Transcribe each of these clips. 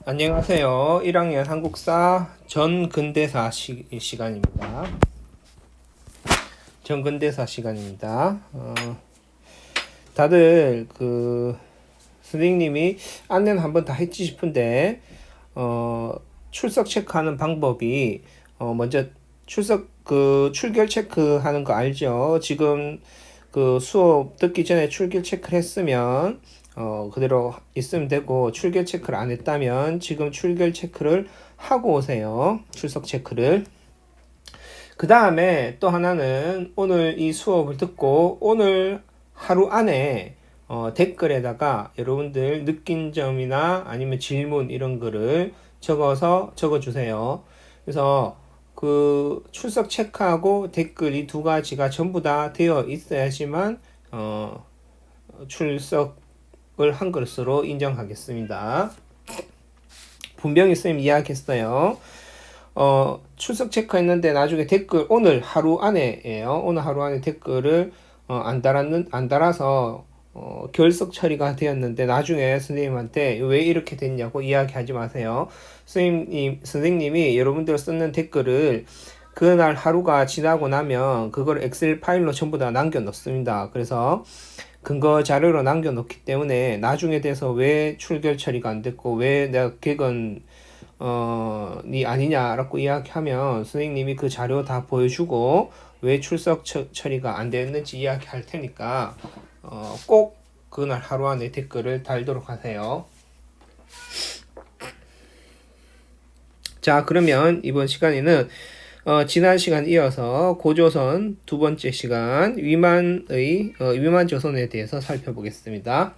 안녕하세요. 1학년 한국사 전근대사 시간입니다. 전근대사 시간입니다. 다들 선생님이 안내는 한번 다 했지 싶은데 출석 체크하는 방법이 먼저 출결 체크하는 거 알죠? 지금 수업 듣기 전에 출결 체크를 했으면 그대로 있으면 되고, 출결 체크를 안 했다면 지금 출결 체크를 하고 오세요. 출석 체크를. 그 다음에 또 하나는 오늘 이 수업을 듣고 오늘 하루 안에 댓글에다가 여러분들 느낀 점이나 아니면 질문 이런 거를 적어주세요. 그래서 출석 체크하고 댓글 이 두 가지가 전부 다 되어 있어야지만 출석을 한 것으로 인정하겠습니다. 분명히 선생님 이야기했어요. 출석 체크했는데 나중에 댓글 오늘 하루 안에예요. 오늘 하루 안에 댓글을 안 달아서 결석 처리가 되었는데 나중에 선생님한테 왜 이렇게 됐냐고 이야기하지 마세요. 선생님이 여러분들 쓰는 댓글을 그날 하루가 지나고 나면 그걸 엑셀 파일로 전부 다 남겨 놓습니다. 그래서 근거 자료로 남겨 놓기 때문에 나중에 돼서 왜 출결 처리가 안 됐고 왜 내가 객언이 아니냐라고 이야기하면 선생님이 그 자료 다 보여주고 왜 출석 처리가 안 됐는지 이야기할 테니까 꼭 그날 하루 안에 댓글을 달도록 하세요. 자, 그러면 이번 시간에는 지난 시간 이어서 고조선 두 번째 시간 위만조선에 대해서 살펴보겠습니다.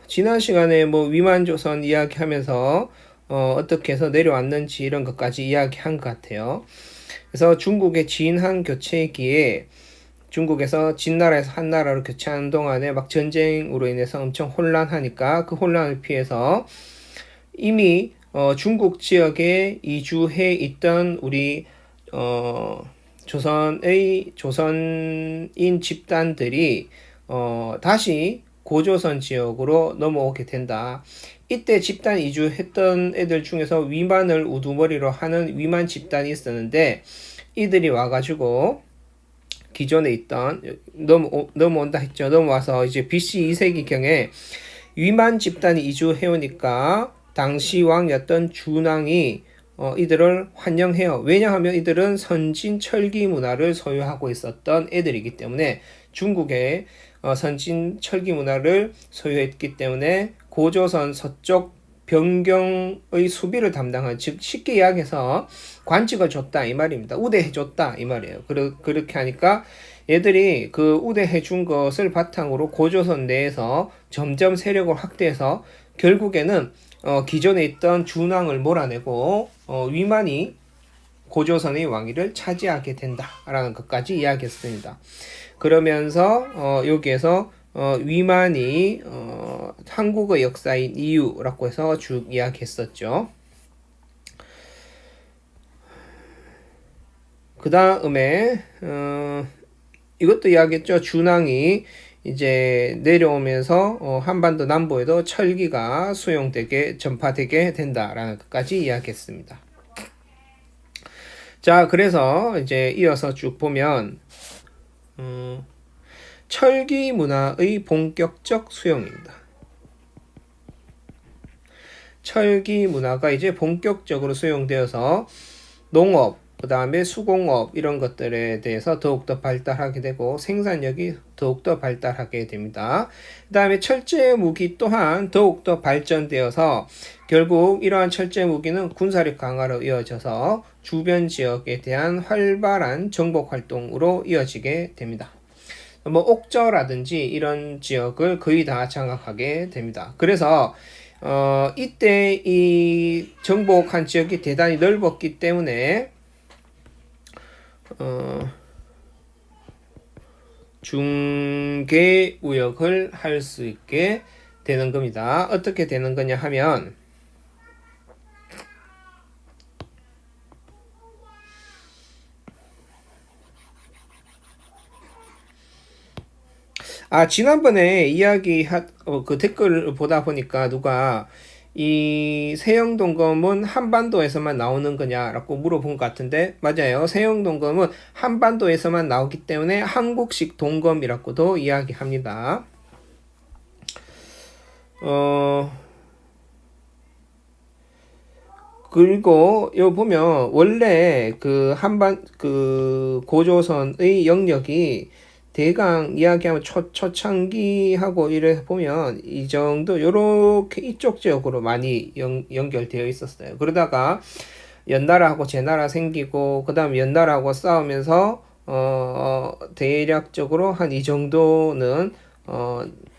지난 시간에 위만조선 이야기하면서 어떻게 해서 내려왔는지 이런 것까지 이야기한 것 같아요. 그래서 중국의 진한 교체기에 중국에서 진나라에서 한나라로 교체하는 동안에 막 전쟁으로 인해서 엄청 혼란하니까 그 혼란을 피해서 이미 중국 지역에 이주해 있던 우리 조선인 집단들이 다시 고조선 지역으로 넘어오게 된다. 이때 집단 이주했던 애들 중에서 위만을 우두머리로 하는 위만 집단이 있었는데 이들이 와가지고 기존에 있던 넘어온다 했죠. 넘어와서 이제 BC 2세기경에 위만 집단이 이주해오니까 당시 왕이었던 준왕이 이들을 환영해요. 왜냐하면 이들은 선진 철기 문화를 소유하고 있었던 애들이기 때문에 중국의 선진 철기 문화를 소유했기 때문에 고조선 서쪽 변경의 수비를 담당한, 즉 쉽게 이야기해서 관직을 줬다 이 말입니다. 우대해 줬다 이 말이에요. 그렇게 하니까 얘들이 그 우대해 준 것을 바탕으로 고조선 내에서 점점 세력을 확대해서 결국에는 기존에 있던 준왕을 몰아내고 위만이 고조선의 왕위를 차지하게 된다라는 것까지 이야기했습니다. 그러면서 여기에서 위만이 한국의 역사인 이유라고 해서 쭉 이야기했었죠. 그 다음에 이것도 이야기했죠. 준왕이 이제 내려오면서 한반도 남부에도 철기가 전파되게 된다라는 것까지 이야기했습니다. 자, 그래서 이제 이어서 쭉 보면 철기 문화의 본격적 수용입니다. 철기 문화가 이제 본격적으로 수용되어서 농업, 그 다음에 수공업 이런 것들에 대해서 더욱더 발달하게 되고 생산력이 더욱더 발달하게 됩니다. 그 다음에 철제 무기 또한 더욱더 발전되어서 결국 이러한 철제 무기는 군사력 강화로 이어져서 주변 지역에 대한 활발한 정복 활동으로 이어지게 됩니다. 옥저라든지 이런 지역을 거의 다 장악하게 됩니다. 그래서 이때 이 정복한 지역이 대단히 넓었기 때문에 중개무역을 할 수 있게 되는 겁니다. 어떻게 되는 거냐 하면 지난번에 그 댓글을 보다 보니까 누가 이 세형동검은 한반도에서만 나오는 거냐라고 물어본 것 같은데, 맞아요. 세형동검은 한반도에서만 나오기 때문에 한국식 동검이라고도 이야기합니다. 그리고 요 보면 원래 그 고조선의 영역이 대강 이야기하면 초창기하고 이래 보면 이 정도 요렇게 이쪽 지역으로 많이 연결되어 있었어요. 그러다가 연나라하고 제나라 생기고 그다음 연나라하고 싸우면서 대략적으로 한 이 정도는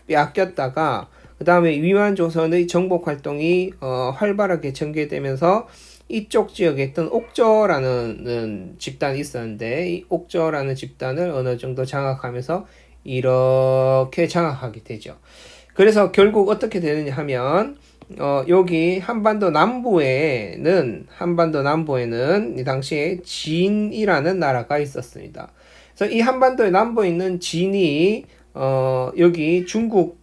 빼앗겼다가 그 다음에 위만조선의 정복 활동이 활발하게 전개되면서 이쪽 지역에 있던 옥저라는 집단이 있었는데, 이 옥저라는 집단을 어느 정도 장악하면서 이렇게 장악하게 되죠. 그래서 결국 어떻게 되느냐 하면 여기 한반도 남부에는 이 당시에 진이라는 나라가 있었습니다. 그래서 이 한반도의 남부에 있는 진이 여기 중국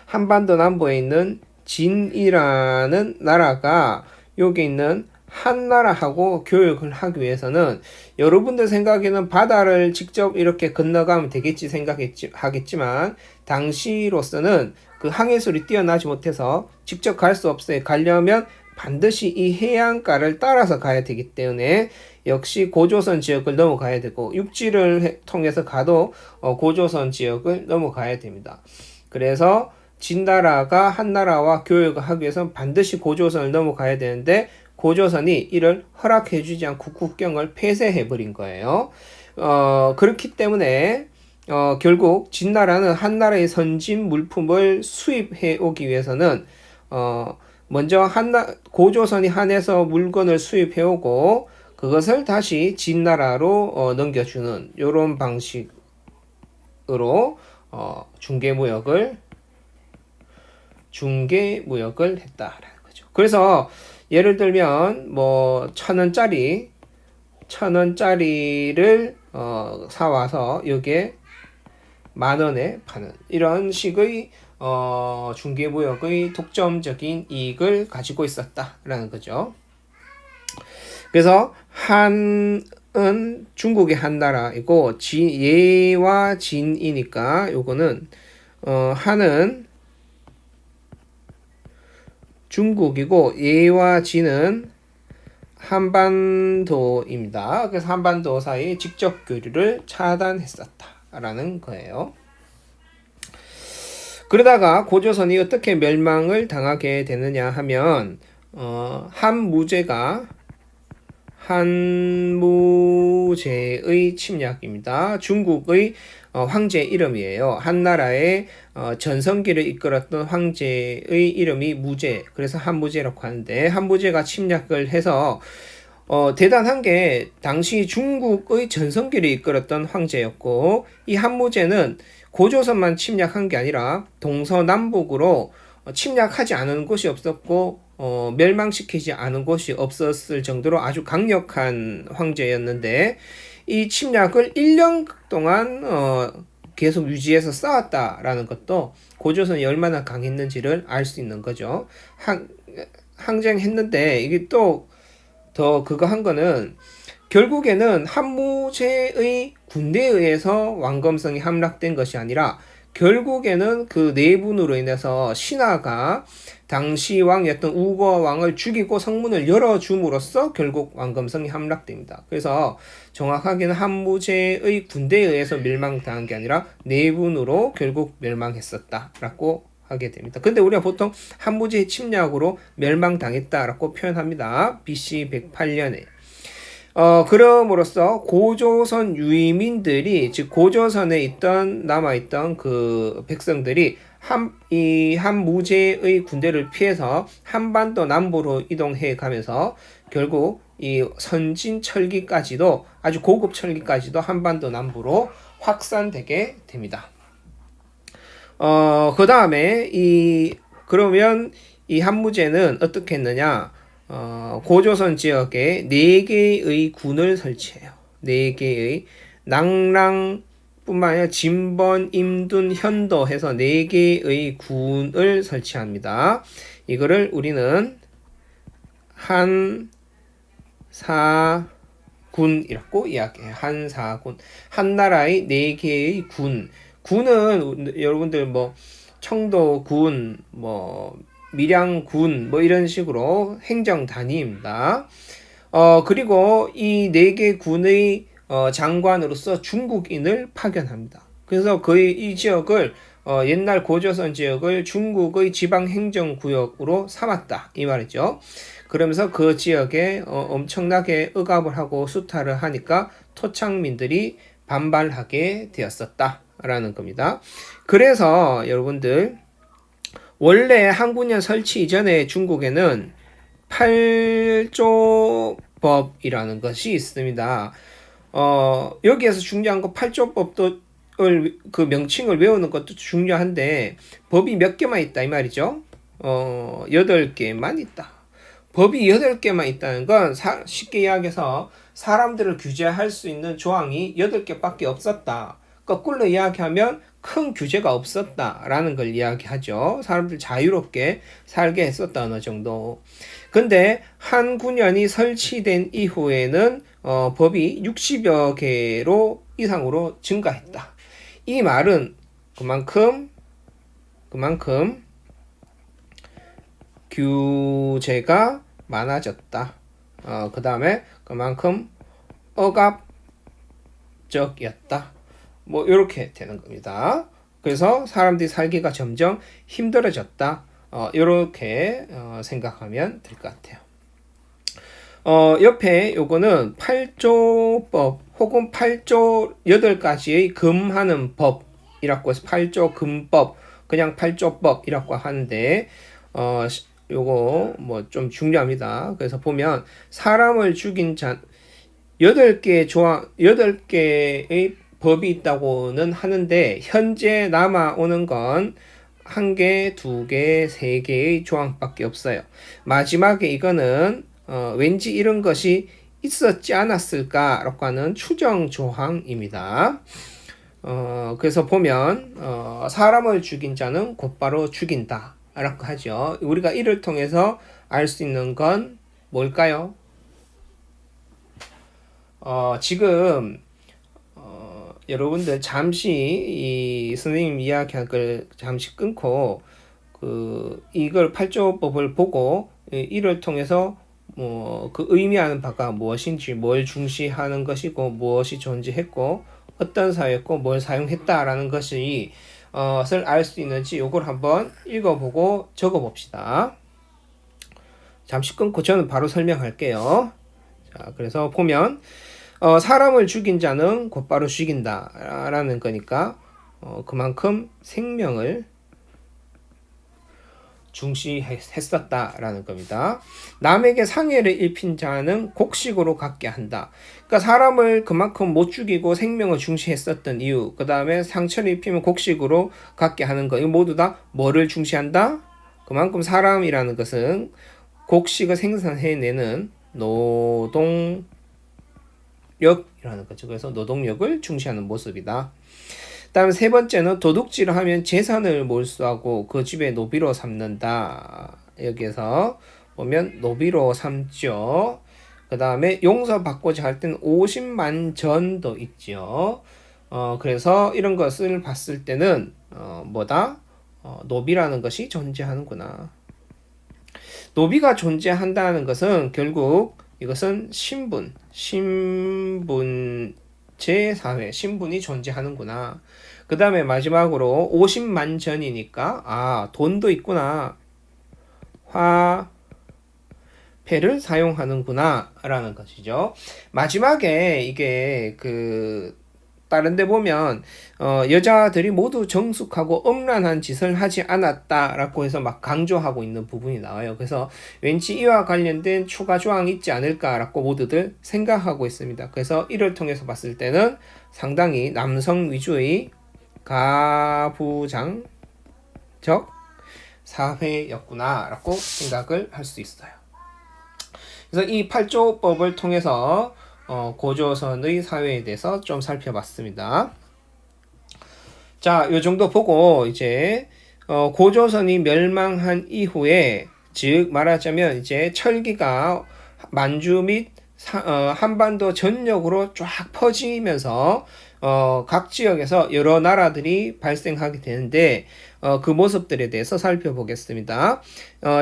한반도 남부에 있는 진이라는 나라가 여기 있는 한나라하고 교역을 하기 위해서는 여러분들 생각에는 바다를 직접 이렇게 건너가면 되겠지 하겠지만 당시로서는 그 항해술이 뛰어나지 못해서 직접 갈 수 없어요. 가려면 반드시 이 해안가를 따라서 가야 되기 때문에 역시 고조선 지역을 넘어가야 되고 육지를 통해서 가도 고조선 지역을 넘어가야 됩니다. 그래서 진나라가 한나라와 교역을 하기 위해서는 반드시 고조선을 넘어가야 되는데 고조선이 이를 허락해주지 않고 국경을 폐쇄해버린 거예요. 그렇기 때문에 결국 진나라는 한나라의 선진 물품을 수입해 오기 위해서는 먼저 고조선이 한에서 물건을 수입해 오고 그것을 다시 진나라로 넘겨주는 이런 방식으로 중개무역을 했다라는 거죠. 그래서 예를 들면 뭐 1,000원짜리를 사와서 여기에 10,000원에 파는 이런 식의 중개무역의 독점적인 이익을 가지고 있었다라는 거죠. 그래서 한은 중국의 한나라이고 예와 진이니까 요거는 한은 중국이고 예와 진은 한반도입니다. 그래서 한반도 사이 직접 교류를 차단했었다라는 거예요. 그러다가 고조선이 어떻게 멸망을 당하게 되느냐 하면 한무제의 침략입니다. 중국의 황제 이름이에요. 한나라의 전성기를 이끌었던 황제의 이름이 무제, 그래서 한무제라고 하는데 한무제가 침략을 해서 대단한 게 당시 중국의 전성기를 이끌었던 황제였고 이 한무제는 고조선만 침략한 게 아니라 동서남북으로 침략하지 않은 곳이 없었고 멸망시키지 않은 곳이 없었을 정도로 아주 강력한 황제였는데 이 침략을 1년 동안 계속 유지해서 싸웠다라는 것도 고조선이 얼마나 강했는지를 알 수 있는 거죠. 항쟁했는데 이게 또 더 그거 한 거는 결국에는 한무제의 군대에 의해서 왕검성이 함락된 것이 아니라 결국에는 그 내분으로 인해서 신하가 당시 왕이었던 우거 왕을 죽이고 성문을 열어줌으로써 결국 왕검성이 함락됩니다. 그래서 정확하게는 한무제의 군대에 의해서 멸망당한 게 아니라 내분으로 결국 멸망했었다라고 하게 됩니다. 근데 우리가 보통 한무제의 침략으로 멸망당했다라고 표현합니다. BC 108년에. 그럼으로써 고조선 유의민들이, 즉 고조선에 남아있던 그 백성들이 이 한무제의 군대를 피해서 한반도 남부로 이동해 가면서 결국 이 선진 철기까지도, 아주 고급 철기까지도 한반도 남부로 확산되게 됩니다. 그 다음에 그러면 이 한무제는 어떻게 했느냐? 고조선 지역에 4개의 군을 설치해요. 4개의 낭랑 뿐만 아니라 진번, 임둔, 현도 해서 4개의 군을 설치합니다. 이거를 우리는 한사군이라고 이야기해요. 한사군. 한 나라의 4개의 군. 군은 여러분들 뭐 청도군, 뭐 밀양군 뭐 이런 식으로 행정 단위입니다. 그리고 이 4개 군의 장관으로서 중국인을 파견합니다. 그래서 거의 이 지역을 옛날 고조선 지역을 중국의 지방행정구역으로 삼았다 이 말이죠. 그러면서 그 지역에 엄청나게 억압을 하고 수탈을 하니까 토착민들이 반발하게 되었었다라는 겁니다. 그래서 여러분들 원래 한군령 설치 이전에 중국에는 8조법이라는 것이 있습니다. 여기에서 중요한 거 8조법도 그 명칭을 외우는 것도 중요한데 법이 몇 개만 있다 이 말이죠. 8개만 있다. 법이 8개만 있다는 건 쉽게 이야기해서 사람들을 규제할 수 있는 조항이 8개밖에 없었다. 거꾸로 이야기하면 큰 규제가 없었다라는 걸 이야기하죠. 사람들 자유롭게 살게 했었다 어느 정도. 근데 한군현이 설치된 이후에는 법이 60여 개로 이상으로 증가했다. 이 말은 그만큼 규제가 많아졌다. 그 다음에 그만큼 억압적이었다. 뭐 이렇게 되는 겁니다. 그래서 사람들이 살기가 점점 힘들어졌다. 이렇게 생각하면 될 것 같아요. 옆에 요거는 8조법 혹은 8조 8가지의 금하는 법이라고 해서 8조 금법 그냥 8조법이라고 하는데 요거 뭐 좀 중요합니다. 그래서 보면 사람을 죽인 자 8개의 법이 있다고는 하는데 현재 남아오는 건 1개, 2개, 3개의 조항밖에 없어요. 마지막에 이거는 왠지 이런 것이 있었지 않았을까라고 하는 추정 조항입니다. 그래서 보면 사람을 죽인 자는 곧바로 죽인다 라고 하죠. 우리가 이를 통해서 알 수 있는 건 뭘까요? 지금 여러분들 잠시 이 선생님 이야기한 걸 잠시 끊고 이걸 8조법을 보고 이를 통해서 그 의미하는 바가 무엇인지 뭘 중시하는 것이고 무엇이 존재했고 어떤 사회였고 뭘 사용했다라는 것을 알 수 있는지 요걸 한번 읽어보고 적어봅시다. 잠시 끊고 저는 바로 설명할게요. 자, 그래서 보면 사람을 죽인 자는 곧바로 죽인다 라는 거니까 그만큼 생명을 중시했었다 라는 겁니다. 남에게 상해를 입힌 자는 곡식으로 갖게 한다. 그러니까 사람을 그만큼 못 죽이고 생명을 중시했었던 이유, 그 다음에 상처를 입히면 곡식으로 갖게 하는 거, 이거 모두 다 뭐를 중시한다? 그만큼 사람이라는 것은 곡식을 생산해내는 노동력이라는 거죠. 그래서 노동력을 중시하는 모습이다. 다음 세 번째는 도둑질을 하면 재산을 몰수하고 그 집에 노비로 삼는다. 여기에서 보면 노비로 삼죠. 그 다음에 용서받고자 할 때는 50만 전도 있죠. 그래서 이런 것을 봤을 때는 노비라는 것이 존재하는구나. 노비가 존재한다는 것은 결국 이것은 신분제 사회, 신분이 존재하는구나. 그 다음에 마지막으로 50만 전이니까 돈도 있구나. 화폐를 사용하는구나 라는 것이죠. 마지막에 이게 다른 데 보면 여자들이 모두 정숙하고 엄란한 짓을 하지 않았다라고 해서 막 강조하고 있는 부분이 나와요. 그래서 왠지 이와 관련된 추가 조항이 있지 않을까라고 모두들 생각하고 있습니다. 그래서 이를 통해서 봤을 때는 상당히 남성 위주의 가부장적 사회였구나라고 생각을 할 수 있어요. 그래서 이 8조법을 통해서 고조선의 사회에 대해서 좀 살펴봤습니다. 자, 요 정도 보고 이제 고조선이 멸망한 이후에, 즉 말하자면 이제 철기가 만주 및 한반도 전역으로 쫙 퍼지면서 각 지역에서 여러 나라들이 발생하게 되는데, 그 모습들에 대해서 살펴보겠습니다.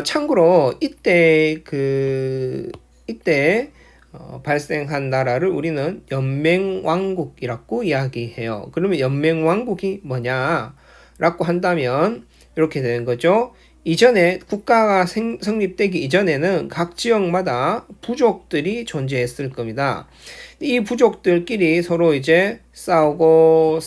참고로 이때 발생한 나라를 우리는 연맹왕국이라고 이야기해요. 그러면 연맹왕국이 뭐냐라고 한다면 이렇게 되는 거죠. 이전에 국가가 성립되기 이전에는 각 지역마다 부족들이 존재했을 겁니다. 이 부족들끼리 서로 이제 싸우고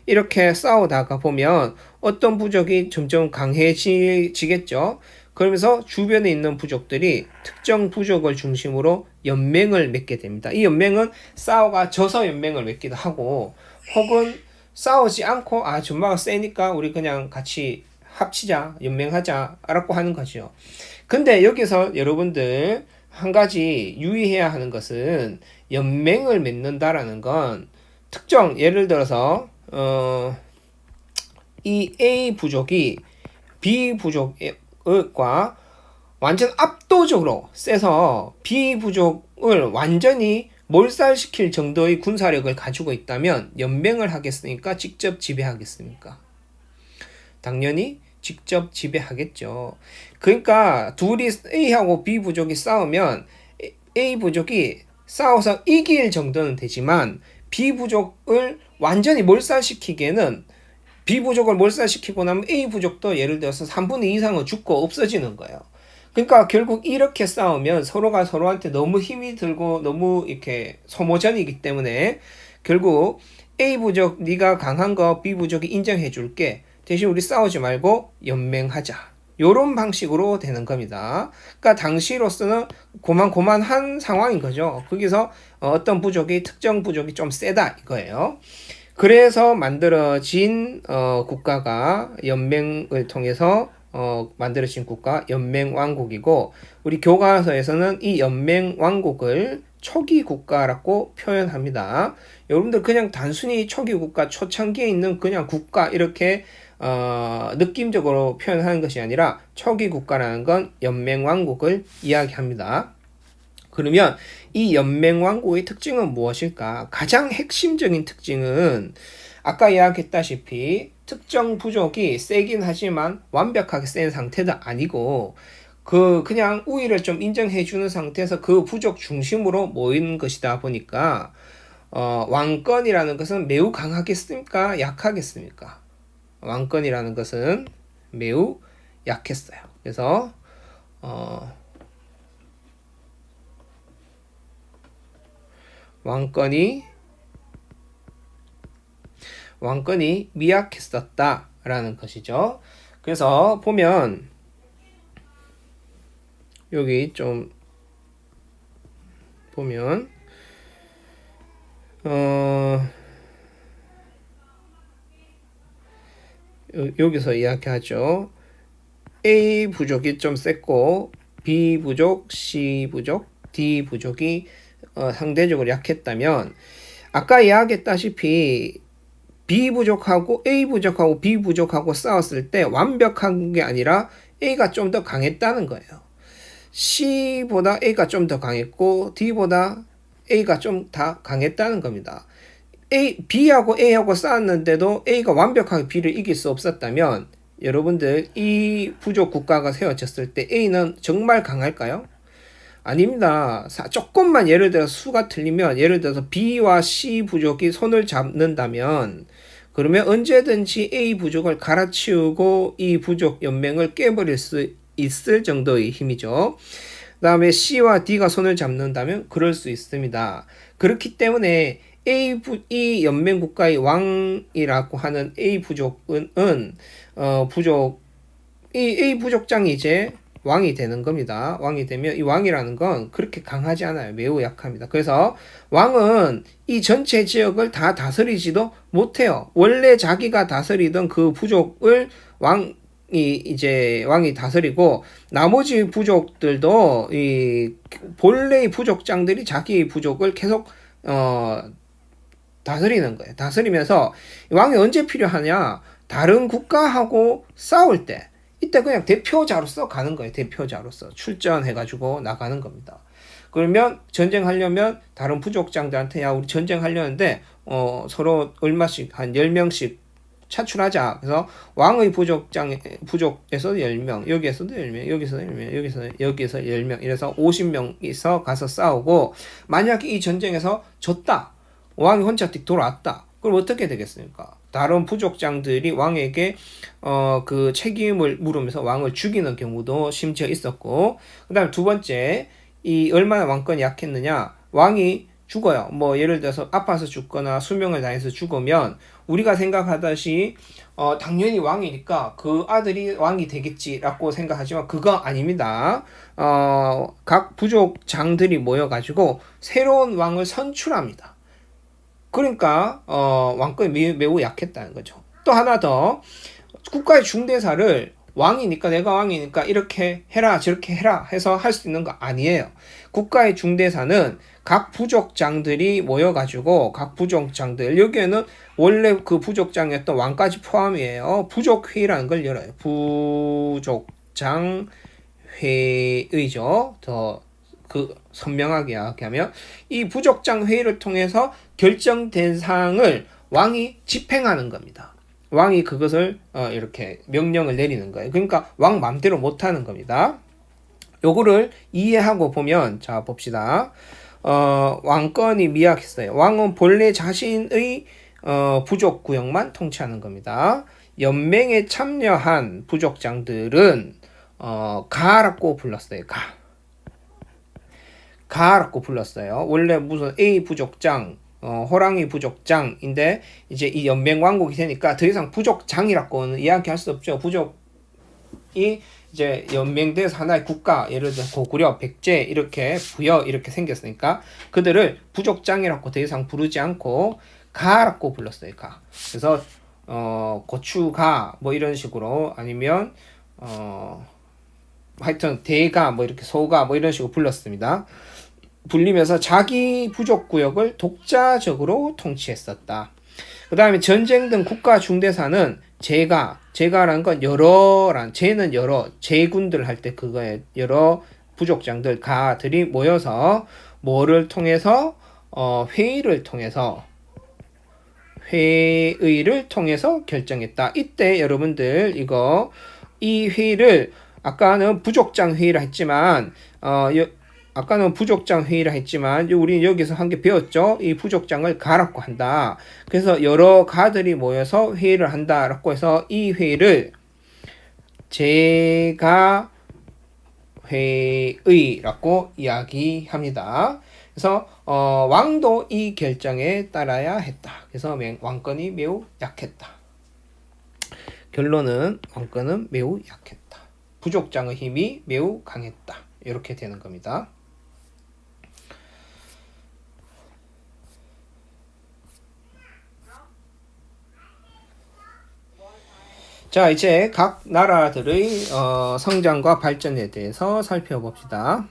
이렇게 싸우다가 보면 어떤 부족이 점점 강해지겠죠. 그러면서 주변에 있는 부족들이 특정 부족을 중심으로 연맹을 맺게 됩니다. 이 연맹은 싸워가 져서 연맹을 맺기도 하고, 혹은 싸우지 않고 전마가 세니까 우리 그냥 같이 합치자, 연맹하자 라고 하는 거죠. 근데 여기서 여러분들 한 가지 유의해야 하는 것은, 연맹을 맺는다라는 건 특정, 예를 들어서 이 A 부족이 B 부족과 완전 압도적으로 세서 B 부족을 완전히 몰살시킬 정도의 군사력을 가지고 있다면 연맹을 하겠습니까? 직접 지배하겠습니까? 당연히 직접 지배하겠죠. 그러니까 둘이 A하고 B 부족이 싸우면 A 부족이 싸워서 이길 정도는 되지만, B 부족을 완전히 몰살시키기에는, B 부족을 몰살시키고 나면 A 부족도 예를 들어서 3분의 2 이상은 죽고 없어지는 거예요. 그러니까 결국 이렇게 싸우면 서로가 서로한테 너무 힘이 들고 너무 이렇게 소모전이기 때문에, 결국 A 부족 네가 강한 거 B 부족이 인정해 줄게, 대신 우리 싸우지 말고 연맹하자, 요런 방식으로 되는 겁니다. 그러니까 당시로서는 고만고만한 상황인 거죠. 거기서 어떤 부족이, 특정 부족이 좀 세다 이거예요. 그래서 만들어진 국가가, 연맹을 통해서 만들어진 국가 연맹왕국이고, 우리 교과서에서는 이 연맹왕국을 초기국가라고 표현합니다. 여러분들 그냥 단순히 초기국가, 초창기에 있는 그냥 국가 이렇게 느낌적으로 표현하는 것이 아니라, 초기국가라는 건 연맹왕국을 이야기합니다. 그러면 이 연맹왕국의 특징은 무엇일까? 가장 핵심적인 특징은 아까 이야기했다시피 특정 부족이 세긴 하지만 완벽하게 센 상태도 아니고, 그냥 우위를 좀 인정해주는 상태에서 그 부족 중심으로 모이는 것이다 보니까, 왕권이라는 것은 매우 강하겠습니까? 약하겠습니까? 왕권이라는 것은 매우 약했어요. 그래서 왕권이 미약했었다라는 것이죠. 그래서 보면 여기 좀 보면 여기서 이야기하죠. A 부족이 좀 셌고, B 부족, C 부족, D 부족이 상대적으로 약했다면, 아까 이야기했다시피 B 부족하고 A 부족하고 B 부족하고 싸웠을 때 완벽한 게 아니라 A가 좀 더 강했다는 거예요. C보다 A가 좀 더 강했고 D보다 A가 좀 더 강했다는 겁니다. B하고 A하고 싸웠는데도 A가 완벽하게 B를 이길 수 없었다면, 여러분들 이 부족 국가가 세워졌을 때 A는 정말 강할까요? 아닙니다. 조금만 예를 들어서 수가 틀리면, 예를 들어서 B와 C 부족이 손을 잡는다면, 그러면 언제든지 A 부족을 갈아치우고 이 부족 연맹을 깨버릴 수 있을 정도의 힘이죠. 그 다음에 C와 D가 손을 잡는다면 그럴 수 있습니다. 그렇기 때문에 이 연맹 국가의 왕이라고 하는 A 부족은 A 부족장이 이제 왕이 되는 겁니다. 왕이 되면 이 왕이라는 건 그렇게 강하지 않아요. 매우 약합니다. 그래서 왕은 이 전체 지역을 다 다스리지도 못해요. 원래 자기가 다스리던 그 부족을 이제 왕이 다스리고 나머지 부족들도 이 본래의 부족장들이 자기 부족을 계속 다스리는 거예요. 다스리면서 왕이 언제 필요하냐? 다른 국가하고 싸울 때 이때 그냥 대표자로서 가는 거예요. 대표자로서 출전해가지고 나가는 겁니다. 그러면 전쟁하려면 다른 부족장들한테 야 우리 전쟁하려는데 서로 얼마씩 한 10명씩 차출하자. 그래서 왕의 부족에서 10명, 여기에서도 10명, 여기서 10명, 여기서 10명 이래서 50명이서 가서 싸우고 만약에 이 전쟁에서 졌다. 왕이 혼자 띡 돌아왔다. 그럼 어떻게 되겠습니까? 다른 부족장들이 왕에게 그 책임을 물으면서 왕을 죽이는 경우도 심지어 있었고, 그다음에 두 번째 이 얼마나 왕권이 약했느냐? 왕이 죽어요. 뭐 예를 들어서 아파서 죽거나 수명을 다해서 죽으면 우리가 생각하듯이 당연히 왕이니까 그 아들이 왕이 되겠지라고 생각하지만 그거 아닙니다. 각 부족장들이 모여가지고 새로운 왕을 선출합니다. 그러니까 왕권이 매우 약했다는 거죠. 또 하나 더 국가의 중대사를 왕이니까 내가 왕이니까 이렇게 해라 저렇게 해라 해서 할 수 있는 거 아니에요. 국가의 중대사는 각 부족장들이 모여가지고 각 부족장들 여기에는 원래 그 부족장이었던 왕까지 포함이에요. 부족회의라는 걸 열어요. 부족장회의죠. 더 그 선명하게 이야기하면 이 부족장 회의를 통해서 결정된 사항을 왕이 집행하는 겁니다. 왕이 그것을 이렇게 명령을 내리는 거예요. 그러니까 왕 맘대로 못하는 겁니다. 요거를 이해하고 보면 자 봅시다. 왕권이 미약했어요. 왕은 본래 자신의 부족 구역만 통치하는 겁니다. 연맹에 참여한 부족장들은 가라고 불렀어요. 가라고 불렀어요. 원래 무슨 A 부족장, 호랑이 부족장인데 이제 이 연맹 왕국이 되니까 더 이상 부족장이라고는 이야기할 수 없죠. 부족이 이제 연맹돼서 하나의 국가, 예를 들어 고구려, 백제 이렇게 부여 이렇게 생겼으니까 그들을 부족장이라고 더 이상 부르지 않고 가라고 불렀어요. 가. 그래서 고추가 뭐 이런 식으로 아니면 하여튼 대가 뭐 이렇게 소가 뭐 이런 식으로 불렀습니다. 불리면서 자기 부족 구역을 독자적으로 통치했었다. 그 다음에 전쟁 등 국가 중대사는 제가라는 건 여러란, 제는 여러, 제군들 할 때 그거에 여러 부족장들, 가들이 모여서 뭐를 통해서 회의를 통해서 결정했다. 이때 여러분들 이 회의를 아까는 부족장 회의라 했지만 우리 여기서 한 개 배웠죠. 이 부족장을 가라고 한다. 그래서 여러 가들이 모여서 회의를 한다라고 해서 이 회의를 제가 회의라고 이야기합니다. 그래서 왕도 이 결정에 따라야 했다. 그래서 왕권이 매우 약했다. 결론은 왕권은 매우 약했다. 부족장의 힘이 매우 강했다. 이렇게 되는 겁니다. 자, 이제 각 나라들의 성장과 발전에 대해서 살펴봅시다.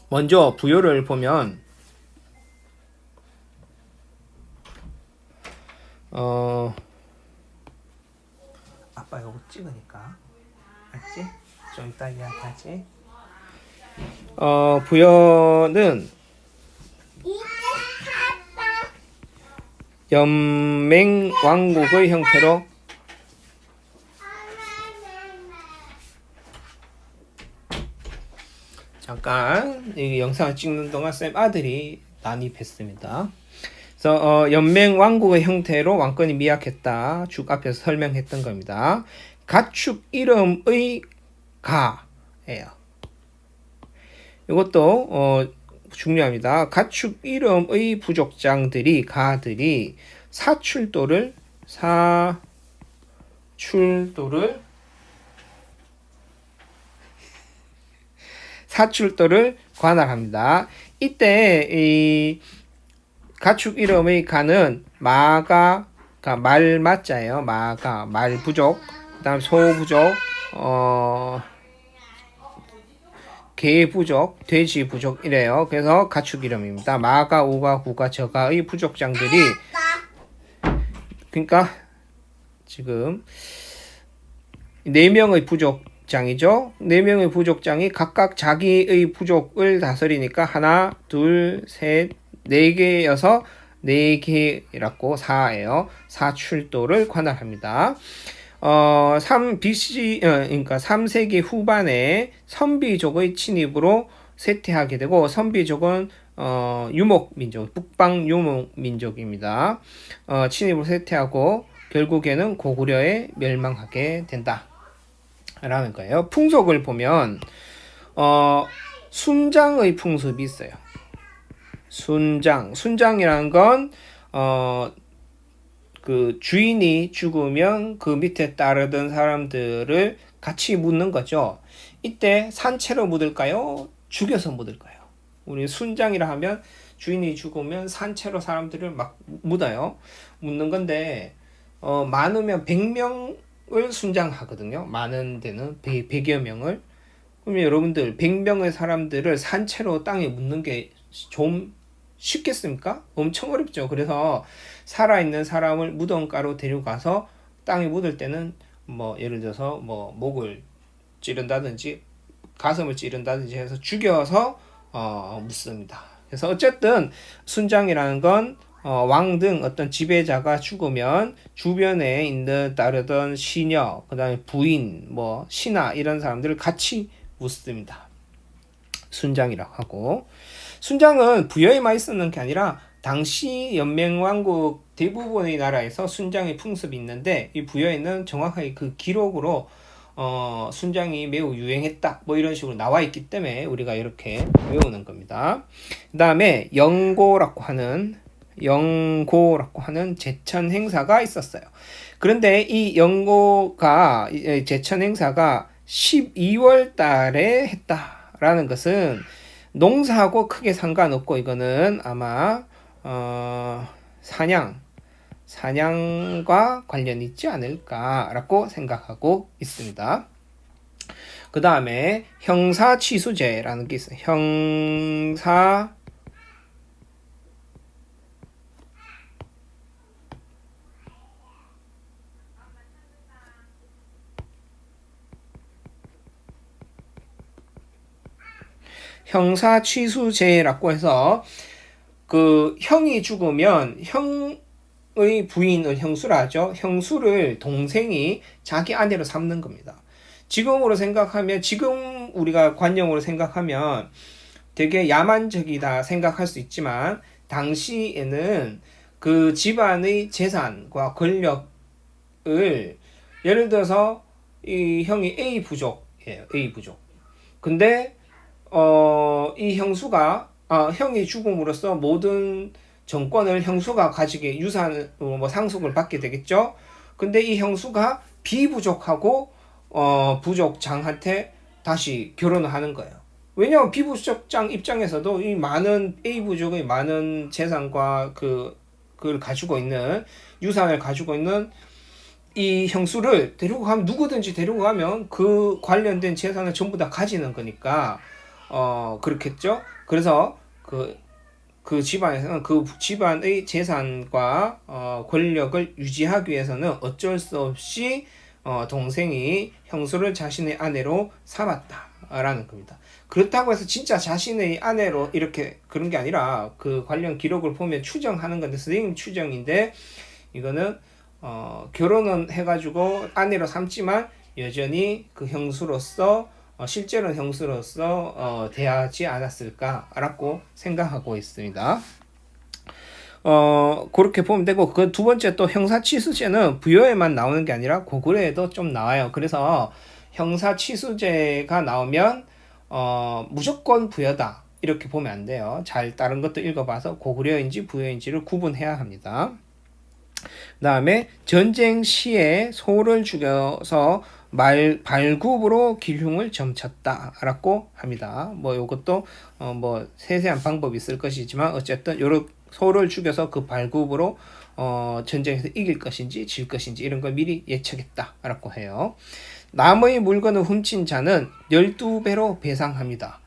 먼저 부여를 보면 아빠 이거 찍으니까 알지? 좀 이따 이야기하지. 부여는 연맹 왕국의 형태로 잠깐 이 영상을 찍는 동안 쌤 아들이 난입했습니다. 그래서 연맹 왕국의 형태로 왕권이 미약했다. 쭉 앞에서 설명했던 겁니다. 가축 이름의 가예요. 이것도 중요합니다. 가축 이름의 부족장들이 가들이 사출도를 관할합니다. 이때 이 가축 이름의 가는 마가 말 맞자예요. 마가 말 부족 그다음 소부족, 개 부족, 돼지 부족 이래요. 그래서 가축 이름입니다. 마가, 우가, 구가, 저가의 부족장들이 그러니까 지금 4명의 부족장이죠. 4명의 부족장이 각각 자기의 부족을 다스리니까 하나, 둘, 셋, 4개여서 4개라고 4예요. 4출도를 관할합니다. 그러니까 3세기 후반에 선비족의 침입으로 쇠퇴하게 되고 선비족은 유목민족, 북방 유목민족입니다. 침입으로 쇠퇴하고 결국에는 고구려에 멸망하게 된다. 라는 거예요. 풍속을 보면 순장의 풍습이 있어요. 순장이라는 건 그 주인이 죽으면 그 밑에 따르던 사람들을 같이 묻는 거죠. 이때 산채로 묻을까요? 죽여서 묻을까요? 우리 순장이라 하면 주인이 죽으면 산채로 사람들을 막 묻어요. 묻는 건데 많으면 100명을 순장하거든요. 많은 데는 100여 명을. 그러면 여러분들 100명의 사람들을 산채로 땅에 묻는 게 좀 쉽겠습니까? 엄청 어렵죠. 그래서 살아있는 사람을 무덤가로 데려가서 땅에 묻을 때는 뭐 예를 들어서 뭐 목을 찌른다든지 가슴을 찌른다든지 해서 죽여서 묻습니다. 그래서 어쨌든 순장이라는 건 왕 등 어떤 지배자가 죽으면 주변에 있는 따르던 시녀, 그 다음에 부인, 뭐 신하 이런 사람들을 같이 묻습니다. 순장이라고 하고, 순장은 부여에만 있었는 게 아니라 당시 연맹왕국 대부분의 나라에서 순장의 풍습이 있는데 이 부여에는 정확하게 그 기록으로 순장이 매우 유행했다 뭐 이런 식으로 나와 있기 때문에 우리가 이렇게 외우는 겁니다. 그 다음에 영고라고 하는 제천 행사가 있었어요. 그런데 이 영고가 제천 행사가 12월 달에 했다라는 것은 농사하고 크게 상관없고 이거는 아마 사냥과 관련이 있지 않을까라고 생각하고 있습니다. 그 다음에 형사취수제라는 게 있어요. 형사취수제라고 해서 그 형이 죽으면 형의 부인을 형수라 하죠. 형수를 동생이 자기 아내로 삼는 겁니다. 지금 우리가 관용으로 생각하면 되게 야만적이다 생각할 수 있지만 당시에는 그 집안의 재산과 권력을 예를 들어서 이 형이 A 부족이에요. A 부족. 근데 이 형수가 형이 죽음으로써 모든 정권을 형수가 가지게 유산 뭐 상속을 받게 되겠죠. 근데 이 형수가 비부족하고 부족장한테 다시 결혼을 하는 거예요. 왜냐하면 비부족장 입장에서도 이 많은 A 부족의 많은 재산과 그걸 가지고 있는 유산을 가지고 있는 이 형수를 데리고 가면 누구든지 데리고 가면 그 관련된 재산을 전부 다 가지는 거니까 그렇겠죠. 그래서 그 집안에서는 그 집안의 재산과 권력을 유지하기 위해서는 어쩔 수 없이 동생이 형수를 자신의 아내로 삼았다라는 겁니다. 그렇다고 해서 진짜 자신의 아내로 이렇게 그런 게 아니라 그 관련 기록을 보면 추정하는 건데 선생님 추정인데 이거는 결혼은 해가지고 아내로 삼지만 여전히 그 형수로서 실제로는 형수로서 대하지 않았을까라고 생각하고 있습니다. 그렇게 보면 되고 그 두 번째 또 형사취수제는 부여에만 나오는 게 아니라 고구려에도 좀 나와요. 그래서 형사취수제가 나오면 무조건 부여다 이렇게 보면 안 돼요. 잘 다른 것도 읽어봐서 고구려인지 부여인지를 구분해야 합니다. 그 다음에 전쟁 시에 소를 죽여서 발굽으로 길흉을 점쳤다라고 합니다. 뭐 요것도 뭐 세세한 방법이 있을 것이지만 어쨌든 요런 소를 죽여서 그 발굽으로 전쟁에서 이길 것인지 질 것인지 이런 걸 미리 예측했다라고 해요. 남의 물건을 훔친 자는 12배로 배상합니다.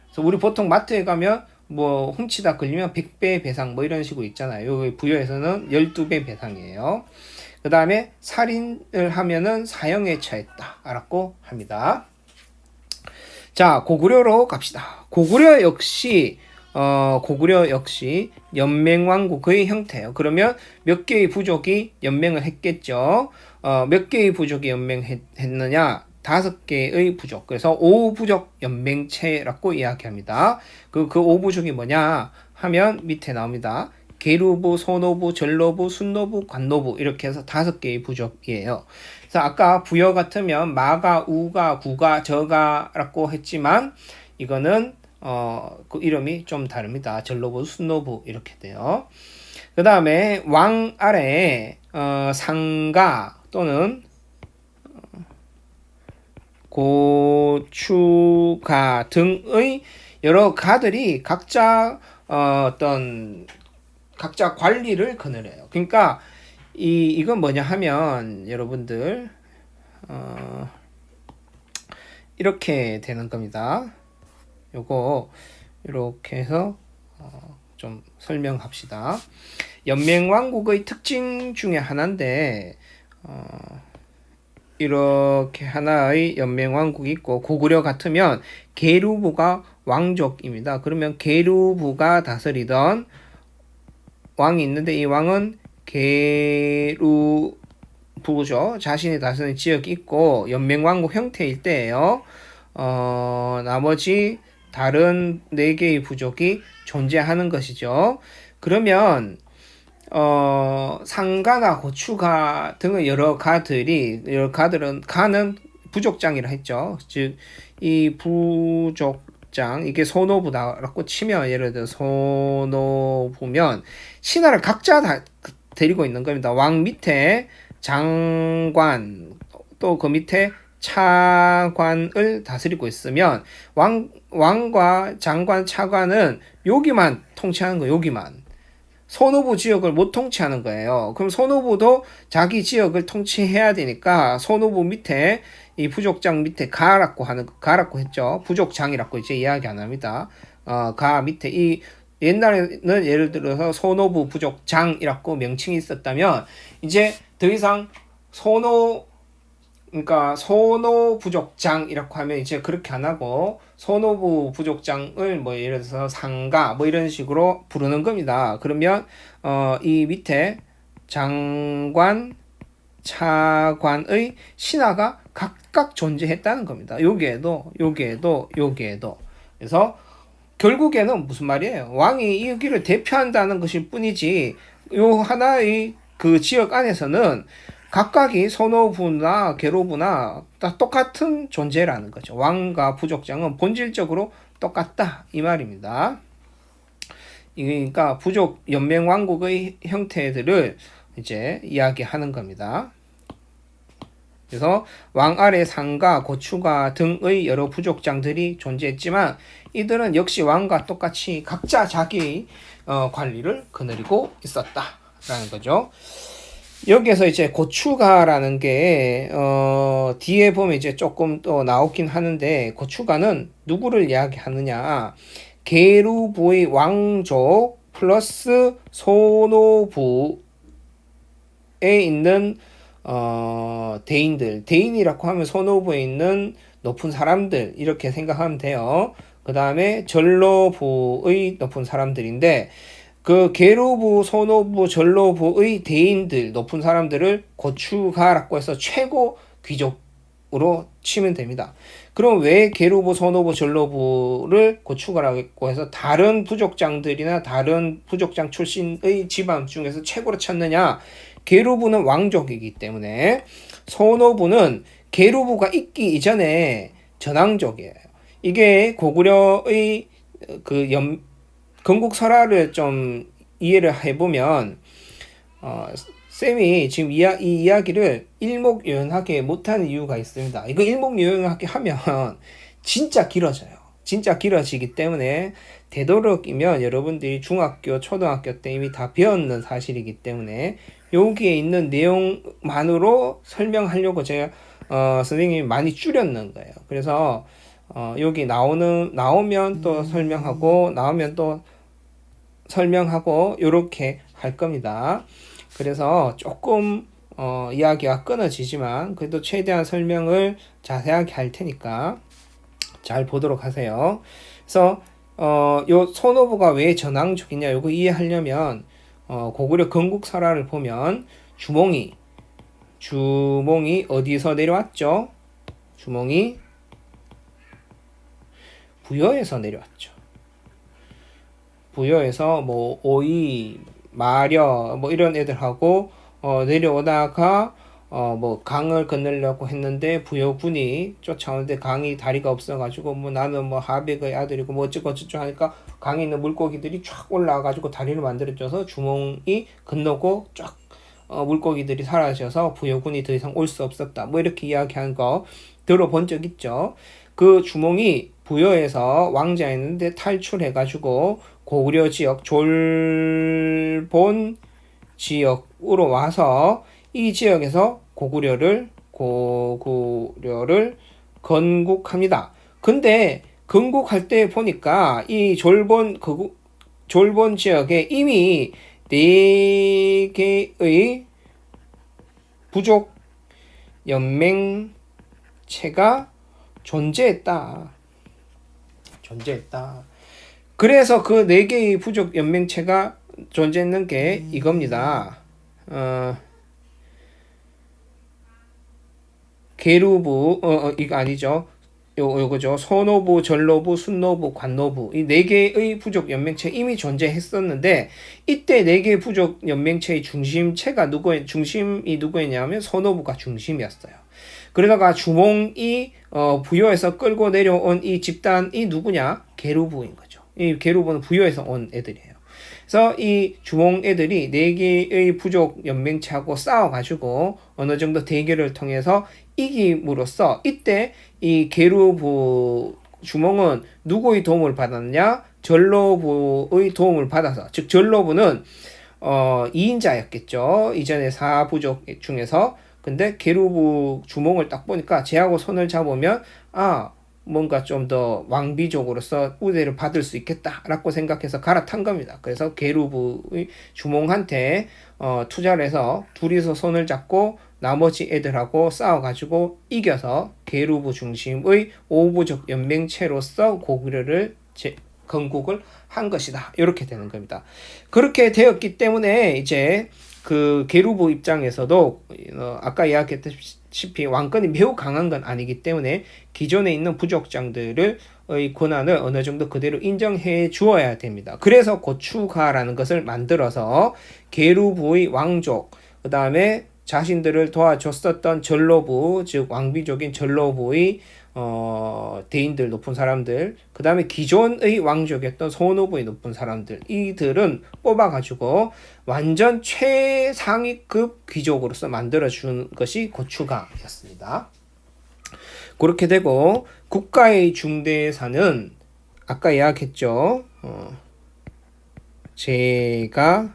그래서 우리 보통 마트에 가면 뭐 훔치다 걸리면 100배 배상 뭐 이런 식으로 있잖아요. 요 부여에서는 12배 배상이에요. 그 다음에 살인을 하면은 사형에 처했다라고 합니다. 자, 고구려로 갑시다. 고구려 역시 연맹왕국의 형태예요. 그러면 몇 개의 부족이 연맹을 했겠죠. 몇 개의 부족이 연맹했느냐? 5개의 부족. 그래서 5부족 연맹체라고 이야기합니다. 그 5부족이 뭐냐 하면 밑에 나옵니다. 계루부, 소노부, 전로부, 순노부, 관노부 이렇게 해서 5개의 부족이에요. 그래서 아까 부여 같으면 마가, 우가, 구가, 저가라고 했지만 이거는 그 이름이 좀 다릅니다. 전로부, 순노부 이렇게 돼요. 그 다음에 왕 아래에 상가 또는 고추가 등의 여러 가들이 각자 각자 관리를 거느려요. 그러니까 이건 뭐냐 하면 여러분들 이렇게 되는 겁니다. 요거 이렇게 해서 좀 설명합시다. 연맹왕국의 특징 중에 하나인데 이렇게 하나의 연맹왕국이 있고 고구려 같으면 계루부가 왕족입니다. 그러면 계루부가 다스리던 왕이 있는데 이 왕은 계루부죠. 자신이 다스리는 지역이 있고 연맹왕국 형태일 때예요. 나머지 다른 4개의 부족이 존재하는 것이죠. 그러면 상가나 고추가 등의 여러 가들은 가는 부족장이라 했죠. 즉 이 부족장 이게 소노부다라고 치면 예를 들어 소노부면 신하를 각자 다 데리고 있는 겁니다. 왕 밑에 장관 또 그 밑에 차관을 다스리고 있으면 왕과 장관 차관은 여기만 통치하는 거예요. 여기만. 소노부 지역을 못 통치하는 거예요. 그럼 소노부도 자기 지역을 통치해야 되니까 소노부 밑에 이 부족장 밑에 가라고 했죠. 부족장이라고 이제 이야기 안 합니다. 가 밑에 이 옛날에는 예를 들어서 소노부 부족장이라고 명칭이 있었다면 이제 더 이상 그러니까 소노 부족장이라고 하면 이제 그렇게 안 하고 소노부 부족장을 뭐 예를 들어서 상가 뭐 이런 식으로 부르는 겁니다. 그러면 이 밑에 장관, 차관의 신하가 각각 존재했다는 겁니다. 여기에도. 그래서 결국에는 무슨 말이에요? 왕이 여기를 대표한다는 것일 뿐이지 요 하나의 그 지역 안에서는 각각이 소노부나 계로부나 다 똑같은 존재라는 거죠. 왕과 부족장은 본질적으로 똑같다 이 말입니다. 그러니까 부족 연맹 왕국의 형태들을 이제 이야기하는 겁니다. 그래서 왕 아래 상가, 고추가 등의 여러 부족장들이 존재했지만 이들은 역시 왕과 똑같이 각자 자기 관리를 거느리고 있었다라는 거죠. 여기에서 이제 고추가라는 게 뒤에 보면 이제 조금 또 나오긴 하는데 고추가는 누구를 이야기하느냐? 계루부의 왕족 플러스 소노부에 있는 대인이라고 하면 소노부에 있는 높은 사람들 이렇게 생각하면 돼요. 그 다음에 전로부의 높은 사람들인데 그 계루부, 소노부, 전로부의 대인들 높은 사람들을 고추가라고 해서 최고 귀족으로 치면 됩니다. 그럼 왜 계루부, 소노부, 전로부를 고추가라고 해서 다른 부족장들이나 다른 부족장 출신의 집안 중에서 최고로 쳤느냐? 계루부는 왕족이기 때문에 소노부는 계루부가 있기 이전에 전왕족이에요. 이게 고구려의 건국설화를 좀 이해를 해보면 쌤이 지금 이 이야기를 일목요연하게 못하는 이유가 있습니다. 이거 일목요연하게 하면 진짜 길어져요. 진짜 길어지기 때문에 되도록이면 여러분들이 중학교, 초등학교 때 이미 다 배웠는 사실이기 때문에 여기에 있는 내용만으로 설명하려고 제가 선생님이 많이 줄였는 거예요. 그래서 여기 나오면 또 설명하고 나오면 또 설명하고 이렇게 할 겁니다. 그래서 조금 이야기가 끊어지지만 그래도 최대한 설명을 자세하게 할 테니까 잘 보도록 하세요. 그래서 요 손오부가 왜 전왕족이냐 요거 이해하려면 고구려 건국설화를 보면 주몽이 어디서 내려왔죠? 주몽이 부여에서 내려왔죠. 부여에서 뭐 오이, 마려 뭐 이런 애들하고 내려오다가 뭐 강을 건너려고 했는데 부여군이 쫓아오는데 강이 다리가 없어가지고 뭐 나는 뭐 하백의 아들이고 뭐 어쩌고 저쩌고 하니까 강에 있는 물고기들이 쫙 올라와가지고 다리를 만들어줘서 주몽이 건너고 쫙 물고기들이 사라져서 부여군이 더 이상 올 수 없었다. 뭐 이렇게 이야기한 거 들어본 적 있죠. 그 주몽이 부여에서 왕자였는데 탈출해가지고 고구려 지역 졸본 지역으로 와서 이 지역에서 고구려를 건국합니다. 근데 건국할 때 보니까 이 졸본 지역에 이미 4개의 부족 연맹체가 존재했다. 그래서 그 4개의 부족 연맹체가 존재했는 게 이겁니다. 계루부, 이거 아니죠. 요거죠. 서노부, 전노부, 순노부, 관노부. 이 4개의 부족 연맹체 이미 존재했었는데, 이때 4개의 부족 연맹체의 중심이 누구였냐면 서노부가 중심이었어요. 그러다가 주몽이 부여에서 끌고 내려온 이 집단이 누구냐? 계루부인 거죠. 이 계루부는 부여에서 온 애들이에요. 그래서 이 주몽 애들이 4개의 부족 연맹체하고 싸워가지고 어느 정도 대결을 통해서 이김으로써 이때 이 계루부 주몽은 누구의 도움을 받았느냐? 전로부의 도움을 받아서, 즉 전로부는 2인자였겠죠. 이전에 4부족 중에서. 근데 계루부 주몽을 딱 보니까 쟤하고 손을 잡으면 뭔가 좀 더 왕비족으로서 우대를 받을 수 있겠다라고 생각해서 갈아탄 겁니다. 그래서 계루부의 주몽한테 투자를 해서 둘이서 손을 잡고 나머지 애들하고 싸워가지고 이겨서 계루부 중심의 5부족 연맹체로서 고구려를 건국을 한 것이다. 이렇게 되는 겁니다. 그렇게 되었기 때문에 이제 그 계루부 입장에서도 아까 이야기했다시피 왕권이 매우 강한 건 아니기 때문에 기존에 있는 부족장들의 권한을 어느 정도 그대로 인정해 주어야 됩니다. 그래서 고추가라는 것을 만들어서 계루부의 왕족, 그 다음에 자신들을 도와줬었던 전로부, 즉 왕비족인 전로부의 대인들, 높은 사람들, 그 다음에 기존의 왕족이었던 소노부의 높은 사람들, 이들은 뽑아가지고 완전 최상위급 귀족으로서 만들어준 것이 고추가였습니다. 그렇게 되고 국가의 중대사는 아까 이야기했죠. 제가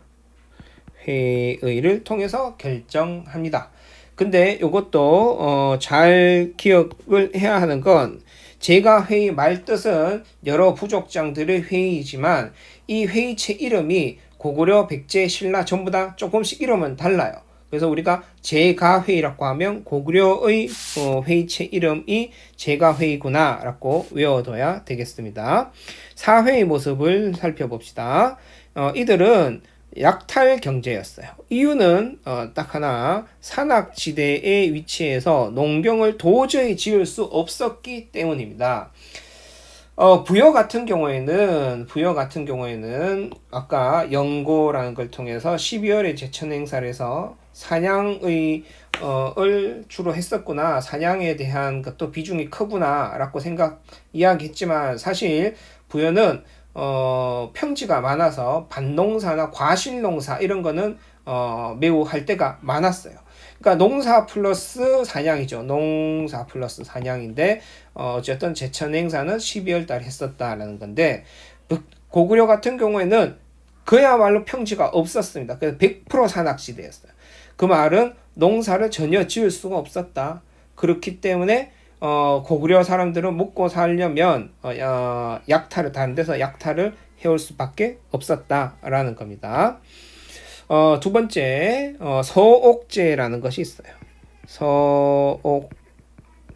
회의를 통해서 결정합니다. 근데 이것도 잘 기억을 해야 하는 건 제가 회의 말뜻은 여러 부족장들의 회의이지만 이 회의체 이름이 고구려, 백제, 신라 전부 다 조금씩 이름은 달라요. 그래서 우리가 제가회의라고 하면 고구려의 회의체 이름이 제가회의구나 라고 외워둬야 되겠습니다. 사회의 모습을 살펴봅시다. 이들은 약탈 경제였어요. 이유는 딱 하나, 산악지대의 위치에서 농경을 도저히 지을 수 없었기 때문입니다. 부여 같은 경우에는 아까 영고라는 걸 통해서 12월에 제천 행사를 해서 사냥의 을 주로 했었구나, 사냥에 대한 것도 비중이 크구나 라고 이야기했지만 사실 부여는 평지가 많아서 밭농사나 과실농사 이런 거는 매우 할 때가 많았어요. 그러니까 농사 플러스 사냥이죠. 농사 플러스 사냥인데 어쨌든 제천 행사는 12월 달에 했었다라는 건데 고구려 같은 경우에는 그야말로 평지가 없었습니다. 그래서 100% 산악지대였어요. 그 말은 농사를 전혀 지을 수가 없었다. 그렇기 때문에 고구려 사람들은 먹고 살려면 약탈을 다른 데서 약탈을 해올 수밖에 없었다라는 겁니다. 두 번째 서옥제라는 것이 있어요.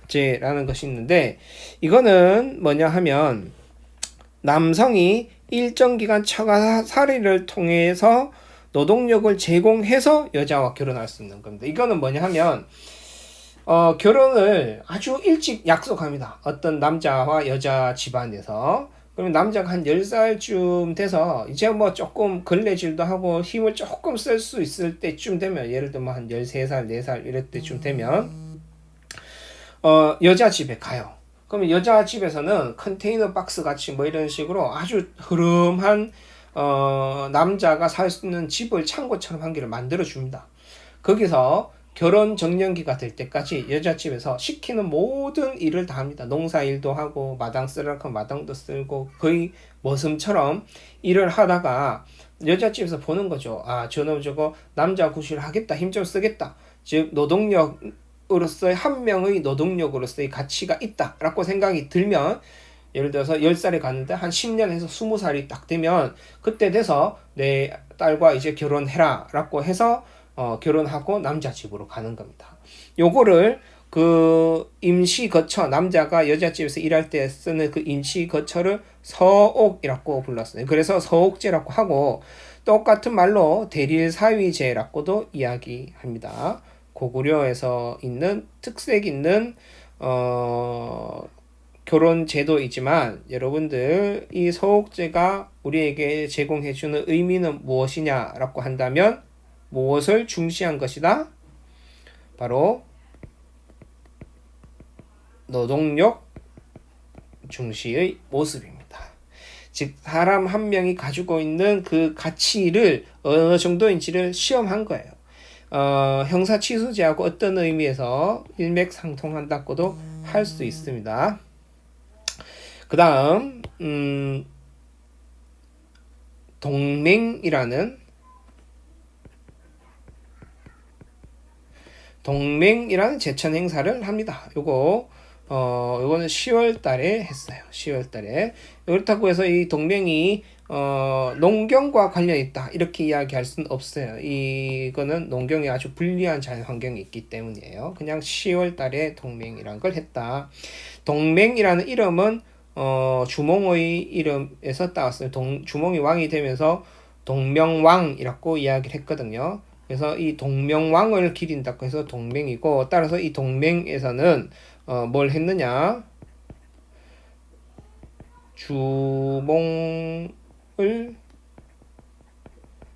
서옥제라는 것이 있는데 이거는 뭐냐 하면 남성이 일정 기간 처가살이를 통해서 노동력을 제공해서 여자와 결혼할 수 있는 겁니다. 이거는 뭐냐 하면 결혼을 아주 일찍 약속합니다. 어떤 남자와 여자 집안에서. 그러면 남자가 한 10살쯤 돼서 이제 뭐 조금 걸레질도 하고 힘을 조금 쓸 수 있을 때쯤 되면 예를 들면 한 13살, 4살 이럴 때쯤 되면 여자 집에 가요. 그러면 여자 집에서는 컨테이너 박스 같이 뭐 이런 식으로 아주 흐름한 남자가 살 수 있는 집을 창고처럼 한 개를 만들어 줍니다. 거기서 결혼 정년기가 될 때까지 여자집에서 시키는 모든 일을 다 합니다. 농사일도 하고 마당 쓰라고 하면 마당도 쓸고 거의 머슴처럼 일을 하다가 여자집에서 보는 거죠. 아, 저놈 저거 남자 구실 하겠다. 힘 좀 쓰겠다. 즉 노동력으로서의 한 명의 노동력으로서의 가치가 있다라고 생각이 들면 예를 들어서 10살에 갔는데 한 10년에서 20살이 딱 되면 그때 돼서 내 딸과 이제 결혼해라 라고 해서 결혼하고 남자 집으로 가는 겁니다. 요거를 그 임시 거처 남자가 여자 집에서 일할 때 쓰는 그 임시 거처를 서옥이라고 불렀어요. 그래서 서옥제라고 하고 똑같은 말로 대릴사위제라고도 이야기합니다. 고구려에서 있는 특색 있는 결혼 제도이지만 여러분들 이 서옥제가 우리에게 제공해주는 의미는 무엇이냐라고 한다면 무엇을 중시한 것이다? 바로 노동력 중시의 모습입니다. 즉 사람 한 명이 가지고 있는 그 가치를 어느 정도인지를 시험한 거예요. 형사치수제하고 어떤 의미에서 일맥상통한다고도 할 수 있습니다. 그 다음 동맹이라는 제천 행사를 합니다. 요거는 10월 달에 했어요. 10월 달에. 그렇다고 해서 이 동맹이 농경과 관련이 있다. 이렇게 이야기할 수는 없어요. 이거는 농경이 아주 불리한 자연 환경이 있기 때문이에요. 그냥 10월 달에 동맹이라는 걸 했다. 동맹이라는 이름은 주몽의 이름에서 따왔어요. 주몽이 왕이 되면서 동명왕이라고 이야기를 했거든요. 그래서 이 동명왕을 기린다고 해서 동맹이고 따라서 이 동맹에서는 뭘 했느냐 주몽을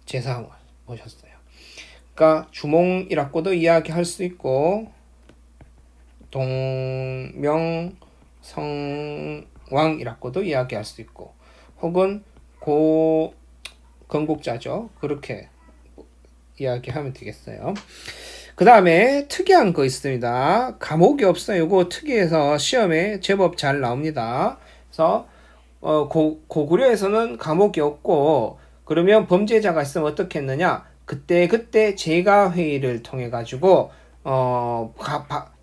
제사함을 모셨어요. 그러니까 주몽이라고도 이야기할 수 있고 동명성왕이라고도 이야기할 수 있고 혹은 건국자죠. 그렇게 이야기하면 되겠어요. 그 다음에 특이한 거 있습니다. 감옥이 없어요. 이거 특이해서 시험에 제법 잘 나옵니다. 그래서 고구려에서는 감옥이 없고 그러면 범죄자가 있으면 어떻게 했느냐? 그때 재가 회의를 통해 가지고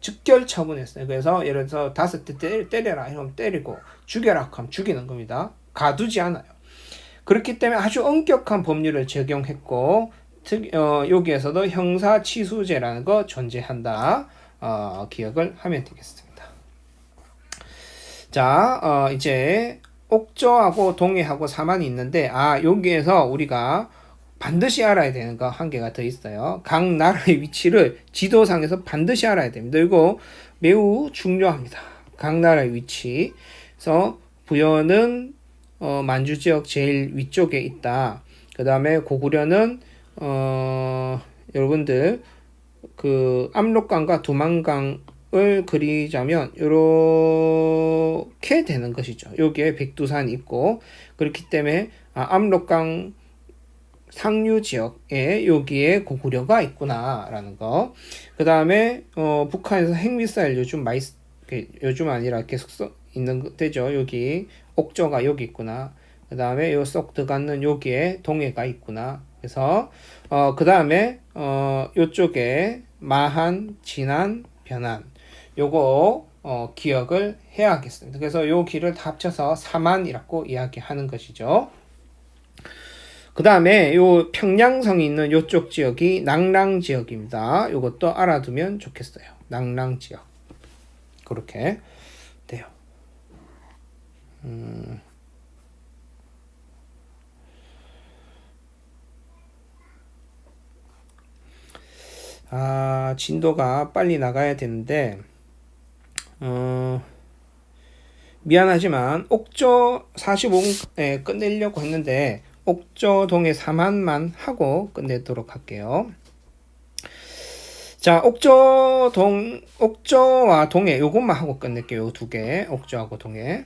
즉결 처분했어요. 그래서 예를 들어서 5대 때려라 이러면 때리고 죽여라 하면 죽이는 겁니다. 가두지 않아요. 그렇기 때문에 아주 엄격한 법률을 적용했고 여기에서도 형사치수제라는 거 존재한다. 기억을 하면 되겠습니다. 자, 이제 옥저하고 동해하고 사만이 있는데 여기에서 우리가 반드시 알아야 되는 거 한 개가 더 있어요. 각 나라의 위치를 지도상에서 반드시 알아야 됩니다. 이거 매우 중요합니다. 각 나라의 위치. 그래서 부여는 만주 지역 제일 위쪽에 있다. 그 다음에 고구려는 여러분들 그 압록강과 두만강을 그리자면 이렇게 되는 것이죠. 여기에 백두산이 있고 그렇기 때문에 압록강 상류 지역에 여기에 고구려가 있구나라는 거. 그 다음에 북한에서 핵미사일 요즘 아니라 계속 있는 되죠. 여기 옥저가 여기 있구나. 그 다음에 요 쏙 들어가는 여기에 동해가 있구나. 그래서 그 다음에 요쪽에 마한, 진안, 변안 요거 기억을 해야겠습니다. 그래서 요 길을 다 합쳐서 사만이라고 이야기하는 것이죠. 그 다음에 요 평양성이 있는 요쪽 지역이 낭랑 지역입니다. 요것도 알아두면 좋겠어요. 낭랑 지역. 그렇게 돼요. 진도가 빨리 나가야 되는데, 미안하지만, 옥저 45분에 끝내려고 했는데, 옥저동의 4만만 하고 끝내도록 할게요. 자, 옥저와 동해, 요것만 하고 끝낼게요. 요 두 개, 옥저하고 동해.